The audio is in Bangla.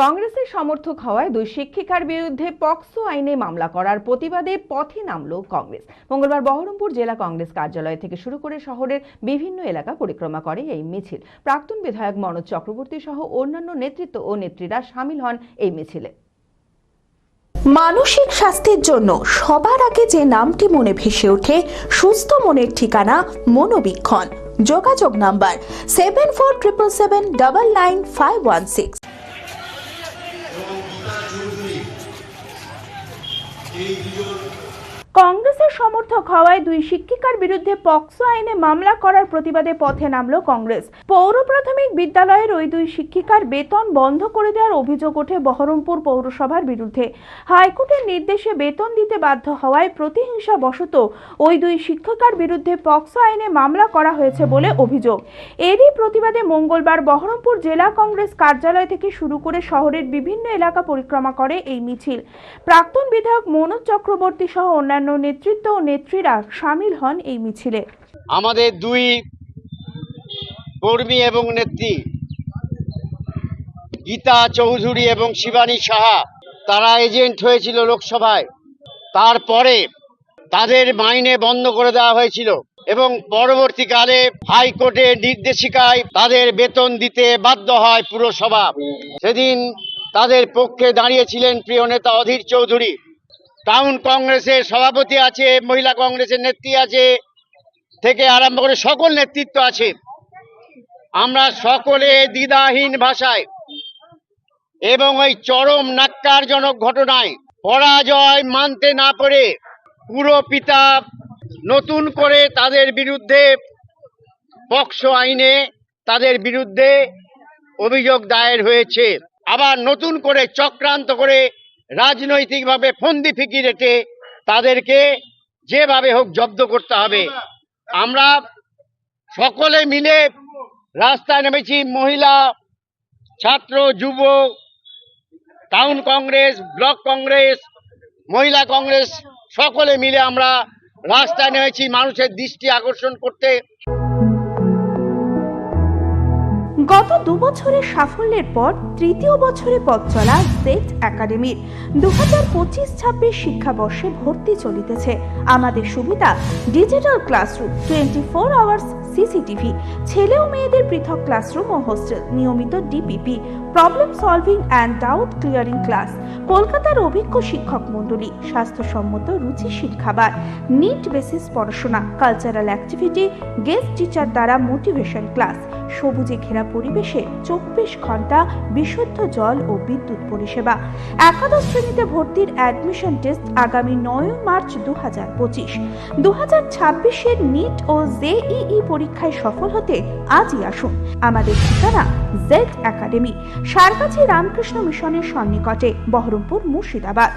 কংগ্রেসের সমর্থক হওয়ায় দুই শিক্ষিকার বিরুদ্ধে পক্সো আইনে মামলা করার প্রতিবাদে পথে নামল কংগ্রেস। মঙ্গলবার বহরমপুর জেলা কংগ্রেস কার্যালয় থেকে শুরু করে শহরের বিভিন্ন এলাকা পরিক্রমা করে এই মিছিল। প্রাক্তন বিধায়ক মনোজ চক্রবর্তী সহ অন্যান্য নেতৃত্ব ও নেত্রীরা সামিল হন এই মিছিলে। মানসিক স্বাস্থ্যের জন্য সবার আগে যে নামটি মনে ভেসে ওঠে, সুস্থ মনের ঠিকানা মনোবীক্ষণ। যোগাযোগ নাম্বার 7477799516। কংগ্রেসের সমর্থক হওয়ায় দুই শিক্ষিকার বিরুদ্ধে পক্সো আইনে মামলা করার প্রতিবাদে পথে নামল কংগ্রেস। পৌর প্রাথমিক বিদ্যালয়ের ওই দুই শিক্ষিকার বেতন বন্ধ করে দেওয়ার অভিযোগ ওঠে বহরমপুর পৌরসভার বিরুদ্ধে। হাইকোর্টের নির্দেশে বেতন দিতে বাধ্য হওয়ায় প্রতিহিংসাবশত ওই দুই শিক্ষিকার বিরুদ্ধে পক্সো আইনে মামলা করা হয়েছে বলে অভিযোগ। এরই প্রতিবাদে মঙ্গলবার বহরমপুর জেলা কংগ্রেস কার্যালয় থেকে শুরু করে শহরের বিভিন্ন এলাকা পরিক্রমা করে এই মিছিল। প্রাক্তন বিধায়ক মনোজ চক্রবর্তী সহ অন্যান্য নেতৃত্ব ও নেত্রীরা সামিল হন এই মিছিলে। আমাদের দুই কর্মী এবং নেত্রী গীতা চৌধুরী এবং শিবানী সাহা, তারা এজেন্ট হয়েছিল লোকসভায়। তারপরে তাদের মাইনে বন্ধ করে দেওয়া হয়েছিল এবং পরবর্তীকালে হাইকোর্টের নির্দেশিকায় তাদের বেতন দিতে বাধ্য হয় পুরসভা। সেদিন তাদের পক্ষে দাঁড়িয়েছিলেন প্রিয় নেতা অধীর চৌধুরী। টাউন কংগ্রেসের সভাপতি আছে, মহিলা কংগ্রেসের নেত্রী আছে, থেকে আরম্ভ করে সকল নেতৃত্ব আছে। আমরা সকলে দ্বিধাহীন ভাষায় এবং ওই চরম ন্যাক্কারজনক ঘটনায় পরাজয় মানতে না পেরে পুরো পিতা নতুন করে তাদের বিরুদ্ধে পক্সো আইনে তাদের বিরুদ্ধে অভিযোগ দায়ের হয়েছে। আবার নতুন করে চক্রান্ত করে রাজনৈতিকভাবে ফন্দি ফিকির রেখে তাদেরকে যেভাবে হোক জব্দ করতে হবে। আমরা সকলে মিলে রাস্তায় নেমেছি। মহিলা, ছাত্র, যুব, টাউন কংগ্রেস, ব্লক কংগ্রেস, মহিলা কংগ্রেস সকলে মিলে আমরা রাস্তায় নেমেছি মানুষের দৃষ্টি আকর্ষণ করতে। গত 2 বছরের সাফল্যের পর তৃতীয় বছরে পথ চলা জেড একাডেমির 2025-26 শিক্ষাবর্ষে ভর্তি চলিতেছে। আমাদের সুবিধা ডিজিটাল ক্লাসরুম, 24 আওয়ার্স সিসিটিভি, ছেলে ও মেয়েদের পৃথক ক্লাসরুম ও হোস্টেল, নিয়মিত DPP, problem solving and doubt clearing class, কলকাতার অভিজ্ঞ শিক্ষক মণ্ডলী, স্বাস্থ্যসম্মত রুচিশীল খাবার, নিট বেসিস পড়াশোনা, কালচারাল অ্যাক্টিভিটি, গেস্ট টিচার দ্বারা মোটিভেশন ক্লাস, সবুজে ঘেরা পরিবেশে 24 ঘন্টা বিশুদ্ধ জল ও বিদ্যুৎ পরিষেবা। একাদশ শ্রেণীতে ভর্তির অ্যাডমিশন টেস্ট আগামী 9 মার্চ 2025। 2026-এর নিট ও জেইই পরীক্ষায় সফল হতে আজই আসুন। আমাদের ঠিকানা জেড একাডেমি, সারগাছি রামকৃষ্ণ মিশনের সন্নিকটে, বহরমপুর, মুর্শিদাবাদ।